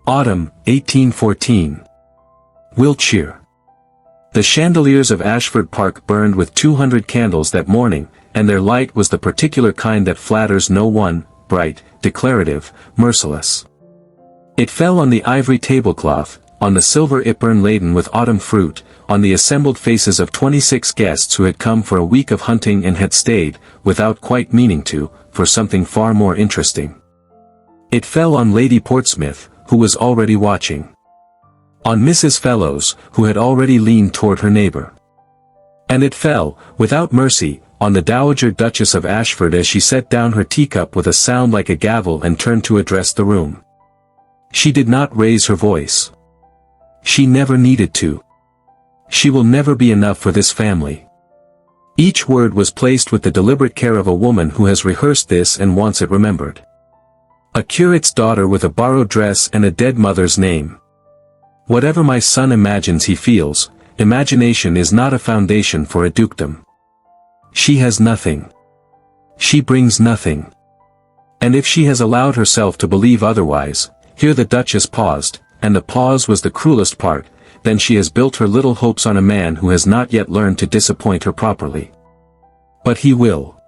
Autumn, 1814. Wiltshire. The chandeliers of Ashford Park burned with 200 candles that morning, and their light was the particular kind that flatters no one, bright, declarative, merciless. It fell on the ivory tablecloth, on the silver ipurn laden with autumn fruit, on the assembled faces of 26 guests who had come for a week of hunting and had stayed, without quite meaning to, for something far more interesting. It fell on Lady Portsmouth, who was already watching. On Mrs. Fellows, who had already leaned toward her neighbor. And it fell, without mercy, on the Dowager Duchess of Ashford as she set down her teacup with a sound like a gavel and turned to address the room. She did not raise her voice. She never needed to. She will never be enough for this family. Each word was placed with the deliberate care of a woman who has rehearsed this and wants it remembered. A curate's daughter with a borrowed dress and a dead mother's name. Whatever my son imagines he feels, imagination is not a foundation for a dukedom. She has nothing. She brings nothing. And if she has allowed herself to believe otherwise, here the Duchess paused, and the pause was the cruelest part, then she has built her little hopes on a man who has not yet learned to disappoint her properly. But he will.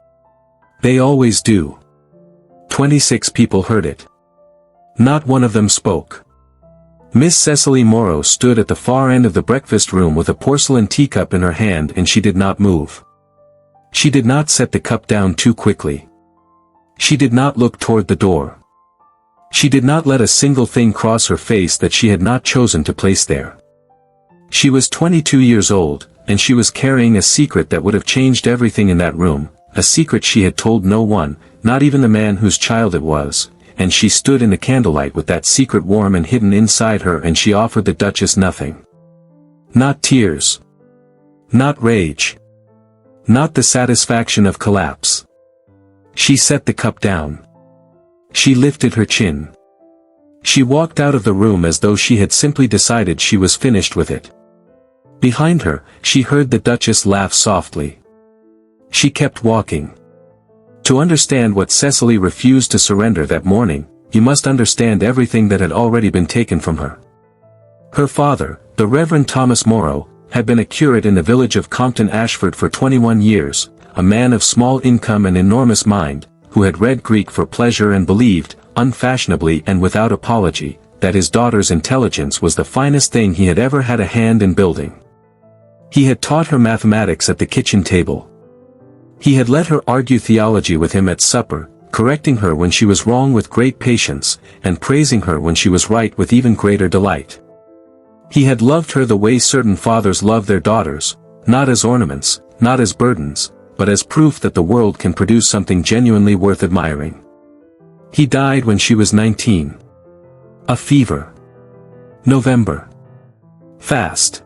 They always do. 26 people heard it. Not one of them spoke. Miss Cecily Morrow stood at the far end of the breakfast room with a porcelain teacup in her hand and she did not move. She did not set the cup down too quickly. She did not look toward the door. She did not let a single thing cross her face that she had not chosen to place there. She was 22 years old, and she was carrying a secret that would have changed everything in that room, a secret she had told no one, not even the man whose child it was, and she stood in the candlelight with that secret warm and hidden inside her and she offered the Duchess nothing. Not tears. Not rage. Not the satisfaction of collapse. She set the cup down. She lifted her chin. She walked out of the room as though she had simply decided she was finished with it. Behind her, she heard the Duchess laugh softly. She kept walking. To understand what Cecily refused to surrender that morning, you must understand everything that had already been taken from her. Her father, the Reverend Thomas Morrow, had been a curate in the village of Compton Ashford for 21 years, a man of small income and enormous mind, who had read Greek for pleasure and believed, unfashionably and without apology, that his daughter's intelligence was the finest thing he had ever had a hand in building. He had taught her mathematics at the kitchen table. He had let her argue theology with him at supper, correcting her when she was wrong with great patience, and praising her when she was right with even greater delight. He had loved her the way certain fathers love their daughters, not as ornaments, not as burdens, but as proof that the world can produce something genuinely worth admiring. He died when she was 19. A fever. November. Fast.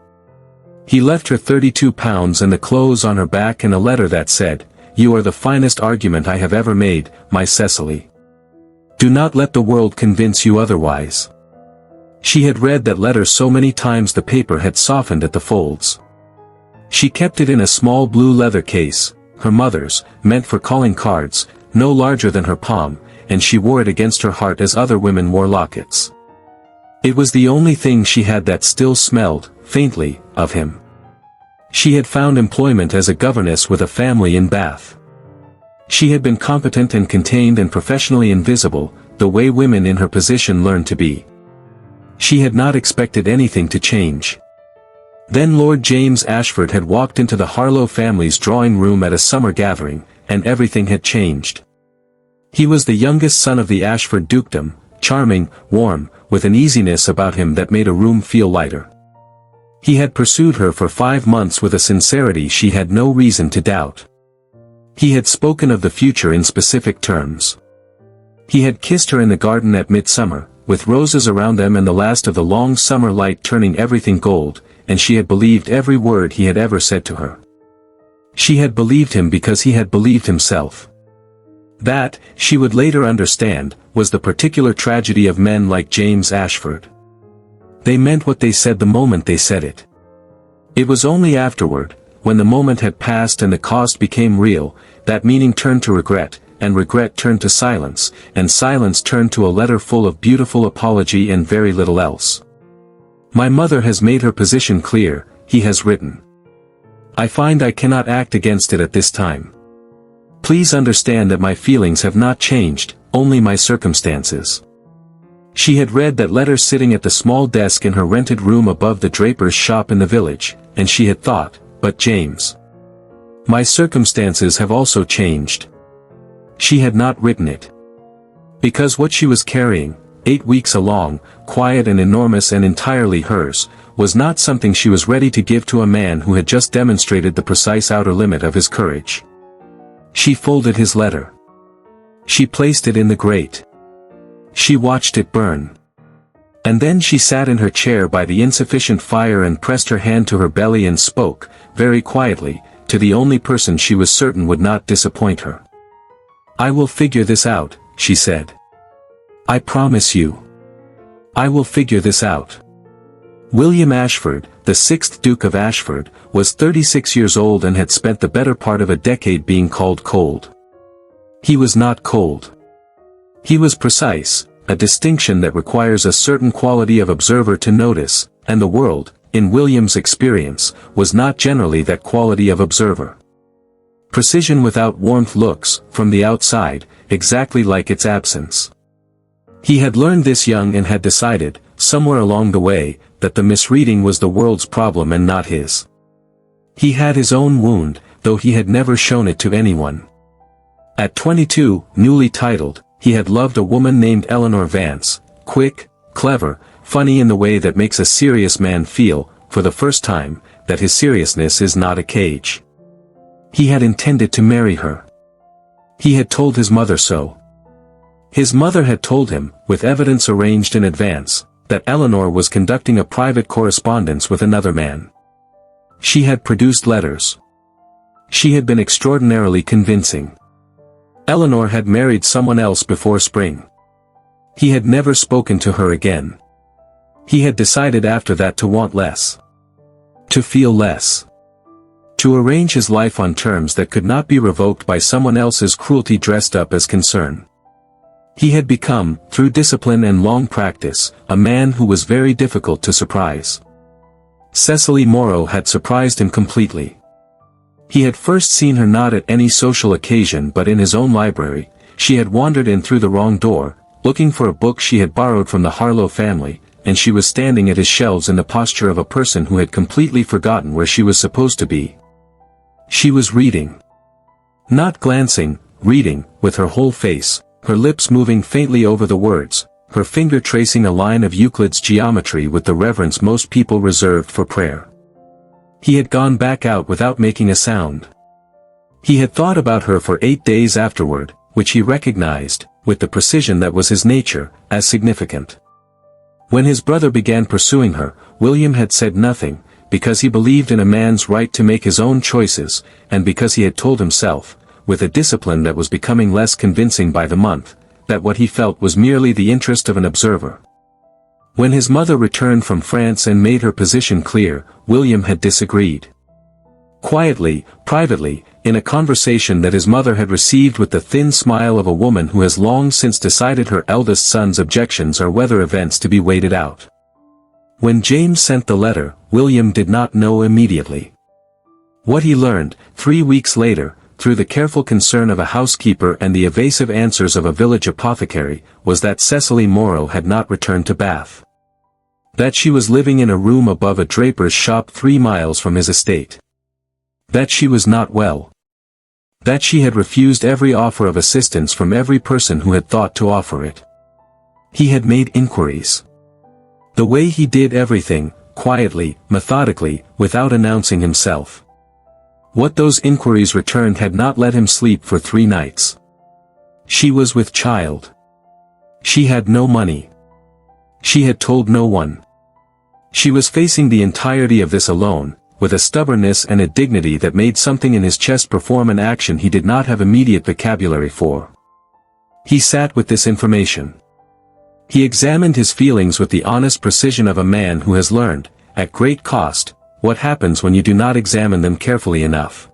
He left her £32 and the clothes on her back and a letter that said, "You are the finest argument I have ever made, my Cecily. Do not let the world convince you otherwise." She had read that letter so many times the paper had softened at the folds. She kept it in a small blue leather case, her mother's, meant for calling cards, no larger than her palm, and she wore it against her heart as other women wore lockets. It was the only thing she had that still smelled, faintly, of him. She had found employment as a governess with a family in Bath. She had been competent and contained and professionally invisible, the way women in her position learn to be. She had not expected anything to change. Then Lord James Ashford had walked into the Harlow family's drawing room at a summer gathering, and everything had changed. He was the youngest son of the Ashford dukedom, charming, warm, with an easiness about him that made a room feel lighter. He had pursued her for 5 months with a sincerity she had no reason to doubt. He had spoken of the future in specific terms. He had kissed her in the garden at midsummer, with roses around them and the last of the long summer light turning everything gold, and she had believed every word he had ever said to her. She had believed him because he had believed himself. That, she would later understand, was the particular tragedy of men like James Ashford. They meant what they said the moment they said it. It was only afterward, when the moment had passed and the cost became real, that meaning turned to regret, and regret turned to silence, and silence turned to a letter full of beautiful apology and very little else. "My mother has made her position clear," he has written. "I find I cannot act against it at this time. Please understand that my feelings have not changed, only my circumstances." She had read that letter sitting at the small desk in her rented room above the draper's shop in the village, and she had thought, "But James, my circumstances have also changed." She had not written it. Because what she was carrying, 8 weeks along, quiet and enormous and entirely hers, was not something she was ready to give to a man who had just demonstrated the precise outer limit of his courage. She folded his letter. She placed it in the grate. She watched it burn. And then she sat in her chair by the insufficient fire and pressed her hand to her belly and spoke, very quietly, to the only person she was certain would not disappoint her. "I will figure this out," she said. "I promise you. I will figure this out." William Ashford, the 6th Duke of Ashford, was 36 years old and had spent the better part of a decade being called cold. He was not cold. He was precise, a distinction that requires a certain quality of observer to notice, and the world, in William's experience, was not generally that quality of observer. Precision without warmth looks, from the outside, exactly like its absence. He had learned this young and had decided, somewhere along the way, that the misreading was the world's problem and not his. He had his own wound, though he had never shown it to anyone. At 22, newly titled, he had loved a woman named Eleanor Vance, quick, clever, funny in the way that makes a serious man feel, for the first time, that his seriousness is not a cage. He had intended to marry her. He had told his mother so. His mother had told him, with evidence arranged in advance, that Eleanor was conducting a private correspondence with another man. She had produced letters. She had been extraordinarily convincing. Eleanor had married someone else before spring. He had never spoken to her again. He had decided after that to want less. To feel less. To arrange his life on terms that could not be revoked by someone else's cruelty dressed up as concern. He had become, through discipline and long practice, a man who was very difficult to surprise. Cecily Morrow had surprised him completely. He had first seen her not at any social occasion but in his own library. She had wandered in through the wrong door, looking for a book she had borrowed from the Harlow family, and she was standing at his shelves in the posture of a person who had completely forgotten where she was supposed to be. She was reading. Not glancing, reading, with her whole face, her lips moving faintly over the words, her finger tracing a line of Euclid's geometry with the reverence most people reserved for prayer. He had gone back out without making a sound. He had thought about her for 8 days afterward, which he recognized, with the precision that was his nature, as significant. When his brother began pursuing her, William had said nothing, because he believed in a man's right to make his own choices, and because he had told himself, with a discipline that was becoming less convincing by the month, that what he felt was merely the interest of an observer. When his mother returned from France and made her position clear, William had disagreed. Quietly, privately, in a conversation that his mother had received with the thin smile of a woman who has long since decided her eldest son's objections are weather events to be waited out. When James sent the letter, William did not know immediately. What he learned, 3 weeks later, through the careful concern of a housekeeper and the evasive answers of a village apothecary, was that Cecily Morrow had not returned to Bath. That she was living in a room above a draper's shop 3 miles from his estate. That she was not well. That she had refused every offer of assistance from every person who had thought to offer it. He had made inquiries. The way he did everything, quietly, methodically, without announcing himself. What those inquiries returned had not let him sleep for 3 nights. She was with child. She had no money. She had told no one. She was facing the entirety of this alone, with a stubbornness and a dignity that made something in his chest perform an action he did not have immediate vocabulary for. He sat with this information. He examined his feelings with the honest precision of a man who has learned, at great cost, what happens when you do not examine them carefully enough.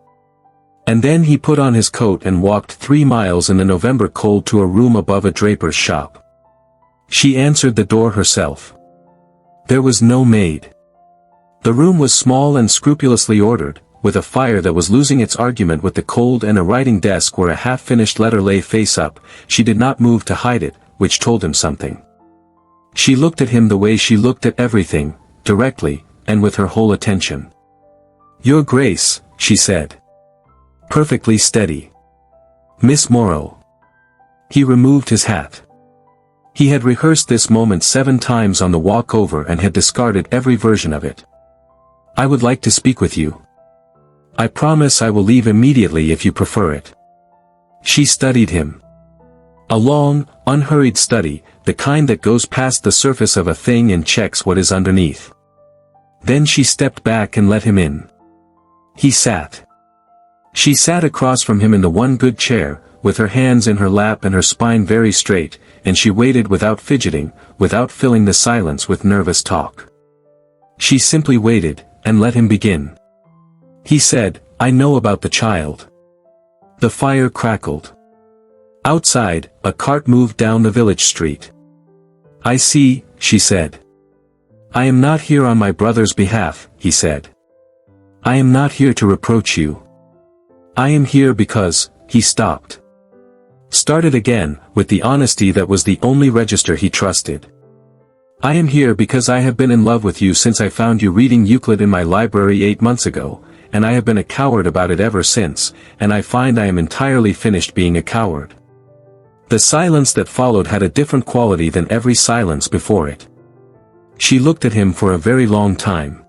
And then he put on his coat and walked 3 miles in the November cold to a room above a draper's shop. She answered the door herself. There was no maid. The room was small and scrupulously ordered, with a fire that was losing its argument with the cold and a writing desk where a half-finished letter lay face up. She did not move to hide it, which told him something. She looked at him the way she looked at everything, directly, and with her whole attention. "Your Grace," she said. Perfectly steady. "Miss Morrow." He removed his hat. He had rehearsed this moment 7 times on the walk over and had discarded every version of it. "I would like to speak with you. I promise I will leave immediately if you prefer it." She studied him. A long, unhurried study, the kind that goes past the surface of a thing and checks what is underneath. Then she stepped back and let him in. He sat. She sat across from him in the one good chair, with her hands in her lap and her spine very straight, and she waited without fidgeting, without filling the silence with nervous talk. She simply waited, and let him begin. He said, "I know about the child." The fire crackled. Outside, a cart moved down the village street. "I see," she said. "I am not here on my brother's behalf," he said. "I am not here to reproach you. I am here because," he stopped. Started again, with the honesty that was the only register he trusted. "I am here because I have been in love with you since I found you reading Euclid in my library 8 months ago, and I have been a coward about it ever since, and I find I am entirely finished being a coward." The silence that followed had a different quality than every silence before it. She looked at him for a very long time.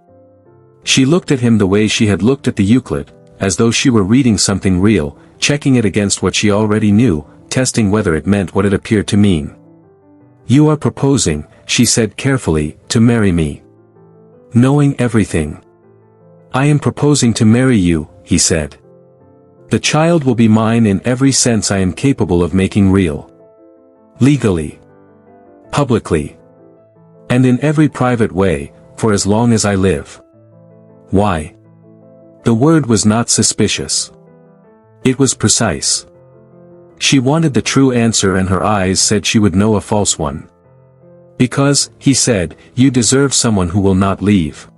She looked at him the way she had looked at the Euclid, as though she were reading something real, checking it against what she already knew, testing whether it meant what it appeared to mean. "You are proposing," she said carefully, "to marry me. Knowing everything." "I am proposing to marry you," he said. "The child will be mine in every sense I am capable of making real. Legally. Publicly. And in every private way, for as long as I live." Why? The word was not suspicious. It was precise. She wanted the true answer and her eyes said she would know a false one. "Because," he said, "you deserve someone who will not leave.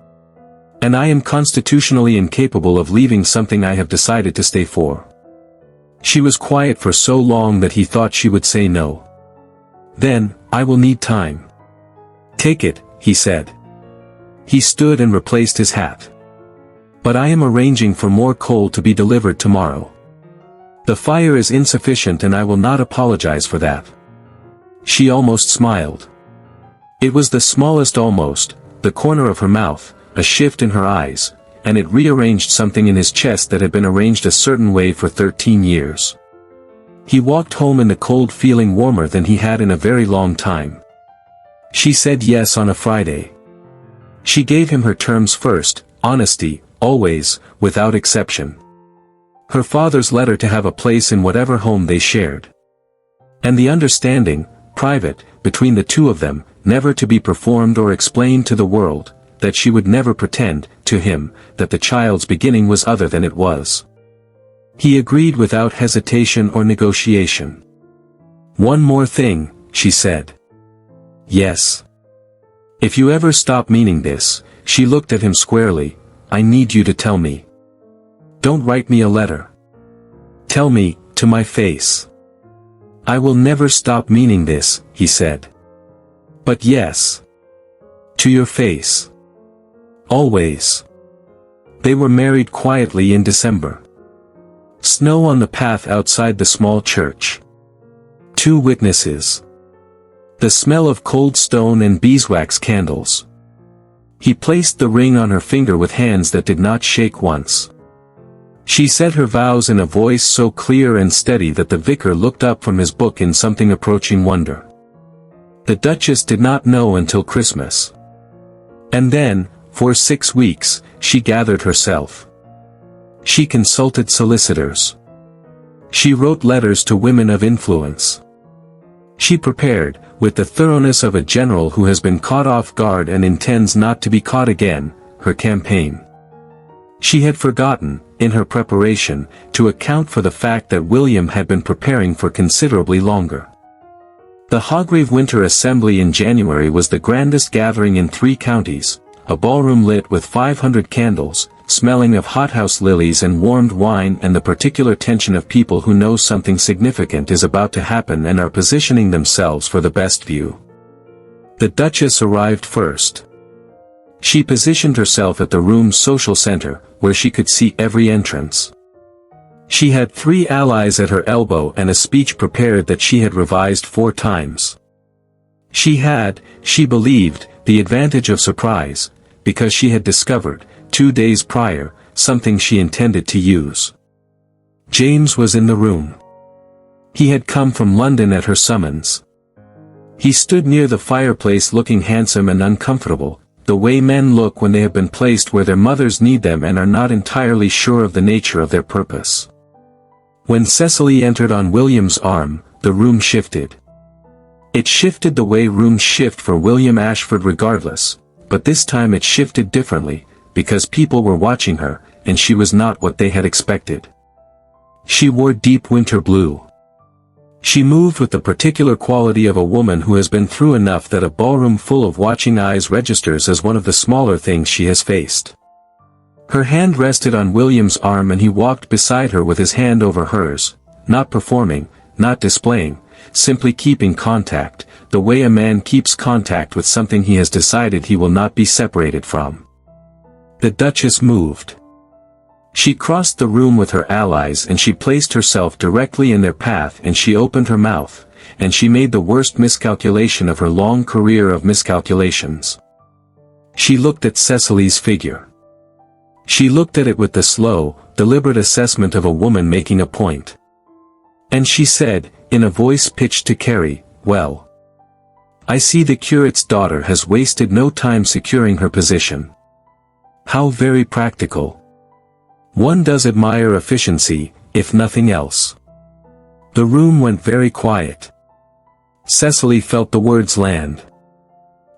And I am constitutionally incapable of leaving something I have decided to stay for." She was quiet for so long that he thought she would say no. "Then, I will need time." "Take it," he said. He stood and replaced his hat. "But I am arranging for more coal to be delivered tomorrow. The fire is insufficient and I will not apologize for that." She almost smiled. It was the smallest almost, the corner of her mouth, a shift in her eyes, and it rearranged something in his chest that had been arranged a certain way for 13 years. He walked home in the cold feeling warmer than he had in a very long time. She said yes on a Friday. She gave him her terms first, honesty, always, without exception. Her father's letter to have a place in whatever home they shared. And the understanding, private, between the two of them, never to be performed or explained to the world, that she would never pretend, to him, that the child's beginning was other than it was. He agreed without hesitation or negotiation. "One more thing," she said. "Yes. If you ever stop meaning this," she looked at him squarely, "I need you to tell me. Don't write me a letter. Tell me, to my face." "I will never stop meaning this," he said. "But yes. To your face. Always." They were married quietly in December. Snow on the path outside the small church. 2 witnesses. The smell of cold stone and beeswax candles. He placed the ring on her finger with hands that did not shake once. She said her vows in a voice so clear and steady that the vicar looked up from his book in something approaching wonder. The Duchess did not know until Christmas. And then, for 6 weeks, she gathered herself. She consulted solicitors. She wrote letters to women of influence. She prepared, with the thoroughness of a general who has been caught off guard and intends not to be caught again, her campaign. She had forgotten, in her preparation, to account for the fact that William had been preparing for considerably longer. The Hoggrave Winter Assembly in January was the grandest gathering in 3 counties, a ballroom lit with 500 candles, smelling of hothouse lilies and warmed wine, and the particular tension of people who know something significant is about to happen and are positioning themselves for the best view. The Duchess arrived first. She positioned herself at the room's social center, where she could see every entrance. She had 3 allies at her elbow and a speech prepared that she had revised 4 times. She had, she believed, the advantage of surprise, because she had discovered, 2 days prior, something she intended to use. James was in the room. He had come from London at her summons. He stood near the fireplace looking handsome and uncomfortable, the way men look when they have been placed where their mothers need them and are not entirely sure of the nature of their purpose. When Cecily entered on William's arm, the room shifted. It shifted the way rooms shift for William Ashford regardless, but this time it shifted differently, because people were watching her, and she was not what they had expected. She wore deep winter blue. She moved with the particular quality of a woman who has been through enough that a ballroom full of watching eyes registers as one of the smaller things she has faced. Her hand rested on William's arm and he walked beside her with his hand over hers, not performing, not displaying, simply keeping contact, the way a man keeps contact with something he has decided he will not be separated from. The Duchess moved. She crossed the room with her allies and she placed herself directly in their path, and she opened her mouth, and she made the worst miscalculation of her long career of miscalculations. She looked at Cecily's figure. She looked at it with the slow, deliberate assessment of a woman making a point. And she said, in a voice pitched to Carrie, "Well, I see the curate's daughter has wasted no time securing her position. How very practical. One does admire efficiency, if nothing else." The room went very quiet. Cecily felt the words land.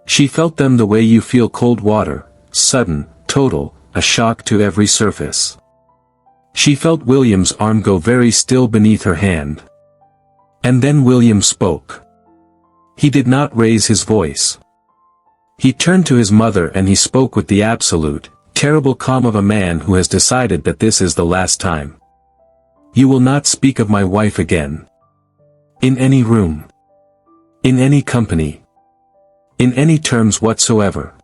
She felt them the way you feel cold water, sudden, total, a shock to every surface. She felt William's arm go very still beneath her hand. And then William spoke. He did not raise his voice. He turned to his mother and he spoke with the absolute, terrible calm of a man who has decided that this is the last time. "You will not speak of my wife again. In any room. In any company. In any terms whatsoever."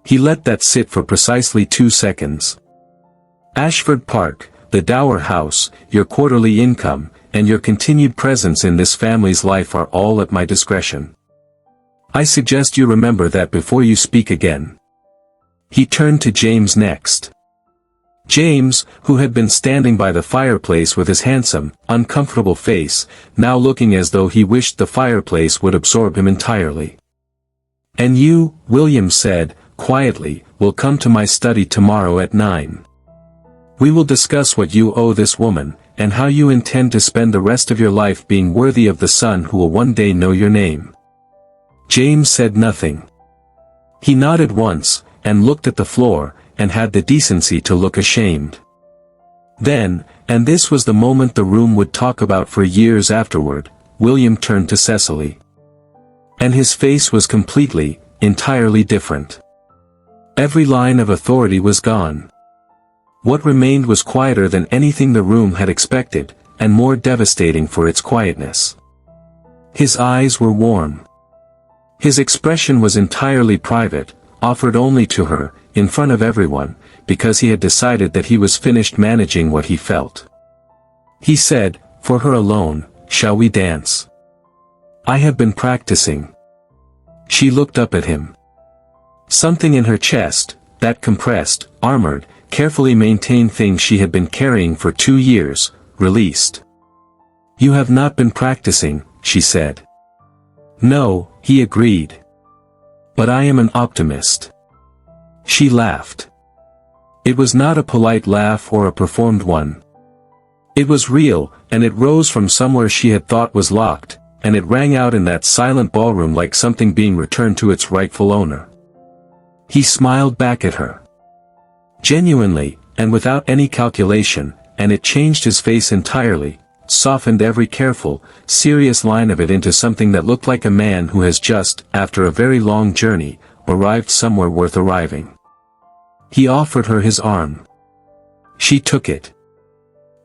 He let that sit for precisely 2 seconds. "Ashford Park, the dower house, your quarterly income, and your continued presence in this family's life are all at my discretion. I suggest you remember that before you speak again." He turned to James next. James, who had been standing by the fireplace with his handsome, uncomfortable face, now looking as though he wished the fireplace would absorb him entirely. "And you," William said, quietly, "will come to my study tomorrow at 9. We will discuss what you owe this woman, and how you intend to spend the rest of your life being worthy of the son who will one day know your name." James said nothing. He nodded once, and looked at the floor, and had the decency to look ashamed. Then, and this was the moment the room would talk about for years afterward, William turned to Cecily. And his face was completely, entirely different. Every line of authority was gone. What remained was quieter than anything the room had expected, and more devastating for its quietness. His eyes were warm. His expression was entirely private, offered only to her, in front of everyone, because he had decided that he was finished managing what he felt. He said, for her alone, "Shall we dance? I have been practicing." She looked up at him. Something in her chest, that compressed, armored, carefully maintained thing she had been carrying for 2 years, released. "You have not been practicing," she said. "No," he agreed. "But I am an optimist." She laughed. It was not a polite laugh or a performed one. It was real, and it rose from somewhere she had thought was locked, and it rang out in that silent ballroom like something being returned to its rightful owner. He smiled back at her. Genuinely, and without any calculation, and it changed his face entirely, softened every careful, serious line of it into something that looked like a man who has just, after a very long journey, arrived somewhere worth arriving. He offered her his arm. She took it.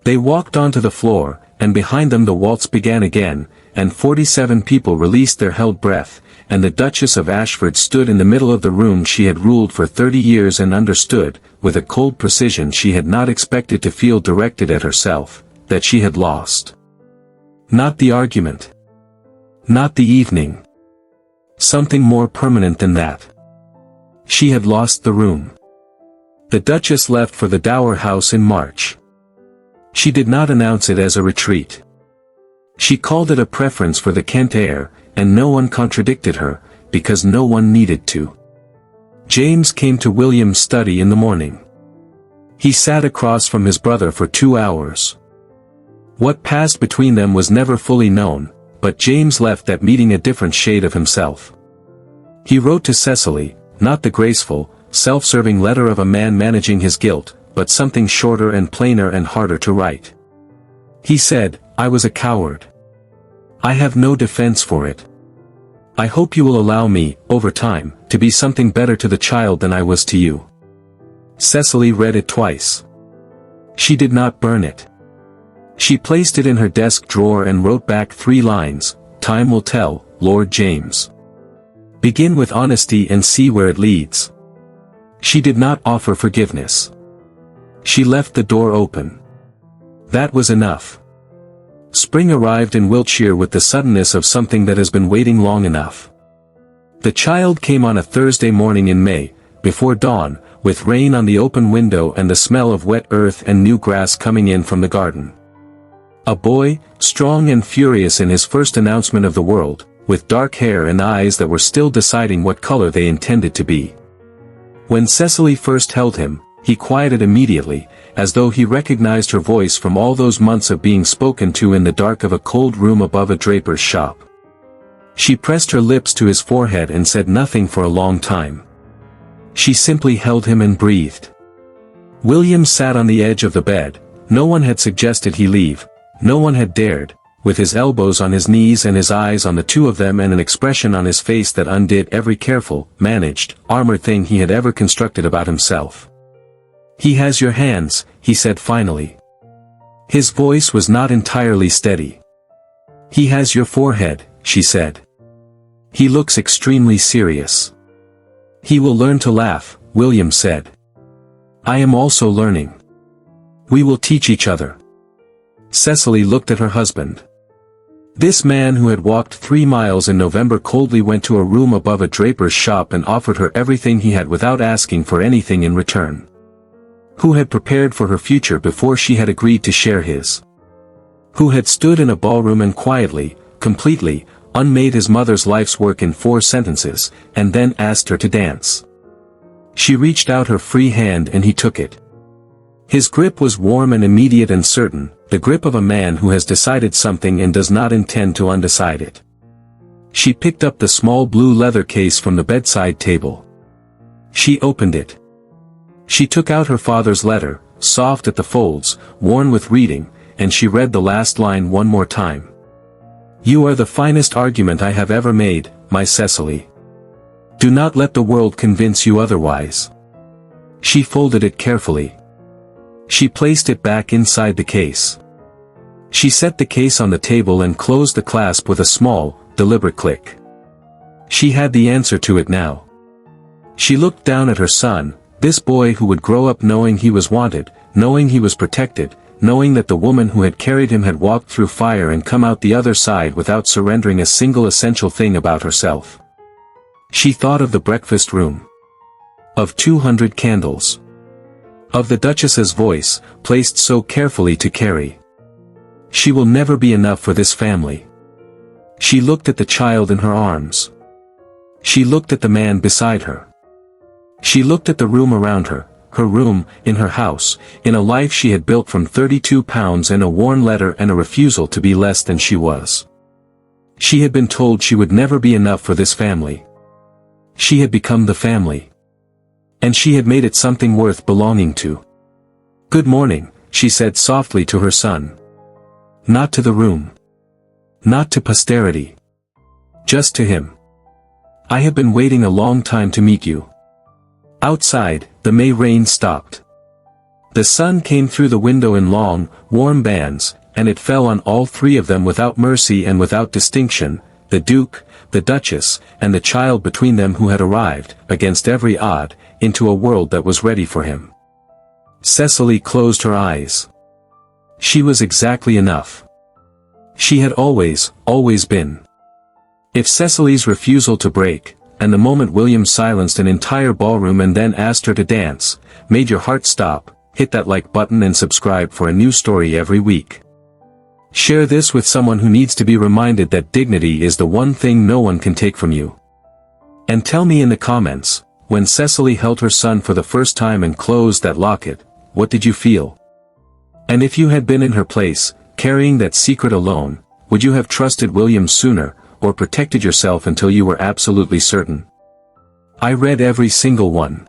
They walked onto the floor, and behind them the waltz began again, and 47 people released their held breath, and the Duchess of Ashford stood in the middle of the room she had ruled for 30 years and understood, with a cold precision she had not expected to feel directed at herself, that she had lost. Not the argument. Not the evening. Something more permanent than that. She had lost the room. The Duchess left for the Dower House in March. She did not announce it as a retreat. She called it a preference for the Kent heir, and no one contradicted her, because no one needed to. James came to William's study in the morning. He sat across from his brother for 2 hours. What passed between them was never fully known, but James left that meeting a different shade of himself. He wrote to Cecily, not the graceful, self-serving letter of a man managing his guilt, but something shorter and plainer and harder to write. He said, "I was a coward. I have no defense for it. I hope you will allow me, over time, to be something better to the child than I was to you." Cecily read it twice. She did not burn it. She placed it in her desk drawer and wrote back 3 lines, "Time will tell, Lord James. Begin with honesty and see where it leads." She did not offer forgiveness. She left the door open. That was enough. Spring arrived in Wiltshire with the suddenness of something that has been waiting long enough. The child came on a Thursday morning in May, before dawn, with rain on the open window and the smell of wet earth and new grass coming in from the garden. A boy, strong and furious in his first announcement of the world, with dark hair and eyes that were still deciding what color they intended to be. When Cecily first held him, he quieted immediately, as though he recognized her voice from all those months of being spoken to in the dark of a cold room above a draper's shop. She pressed her lips to his forehead and said nothing for a long time. She simply held him and breathed. William sat on the edge of the bed. No one had suggested he leave, no one had dared, with his elbows on his knees and his eyes on the two of them and an expression on his face that undid every careful, managed, armored thing he had ever constructed about himself. "He has your hands," he said finally. His voice was not entirely steady. "He has your forehead," she said. "He looks extremely serious." "He will learn to laugh," William said. "I am also learning. We will teach each other." Cecily looked at her husband. This man who had walked 3 miles in November coldly went to a room above a draper's shop and offered her everything he had without asking for anything in return. Who had prepared for her future before she had agreed to share his. Who had stood in a ballroom and quietly, completely, unmade his mother's life's work in 4 sentences, and then asked her to dance. She reached out her free hand and he took it. His grip was warm and immediate and certain, the grip of a man who has decided something and does not intend to undecide it. She picked up the small blue leather case from the bedside table. She opened it. She took out her father's letter, soft at the folds, worn with reading, and she read the last line one more time. "You are the finest argument I have ever made, my Cecily. Do not let the world convince you otherwise." She folded it carefully. She placed it back inside the case. She set the case on the table and closed the clasp with a small, deliberate click. She had the answer to it now. She looked down at her son, this boy who would grow up knowing he was wanted, knowing he was protected, knowing that the woman who had carried him had walked through fire and come out the other side without surrendering a single essential thing about herself. She thought of the breakfast room. Of 200 candles. Of the Duchess's voice, placed so carefully to carry. She will never be enough for this family. She looked at the child in her arms. She looked at the man beside her. She looked at the room around her, her room, in her house, in a life she had built from £32 and a worn letter and a refusal to be less than she was. She had been told she would never be enough for this family. She had become the family. And she had made it something worth belonging to. Good morning, she said softly to her son. Not to the room. Not to posterity. Just to him. I have been waiting a long time to meet you. Outside, the May rain stopped. The sun came through the window in long, warm bands, and it fell on all three of them without mercy and without distinction, the Duke, the Duchess, and the child between them who had arrived, against every odd, into a world that was ready for him. Cecily closed her eyes. She was exactly enough. She had always been. If Cecily's refusal to break, and the moment William silenced an entire ballroom and then asked her to dance, made your heart stop, hit that like button and subscribe for a new story every week. Share this with someone who needs to be reminded that dignity is the one thing no one can take from you. And tell me in the comments, when Cecily held her son for the first time and closed that locket, what did you feel? And if you had been in her place, carrying that secret alone, would you have trusted William sooner, or protected yourself until you were absolutely certain? I read every single one.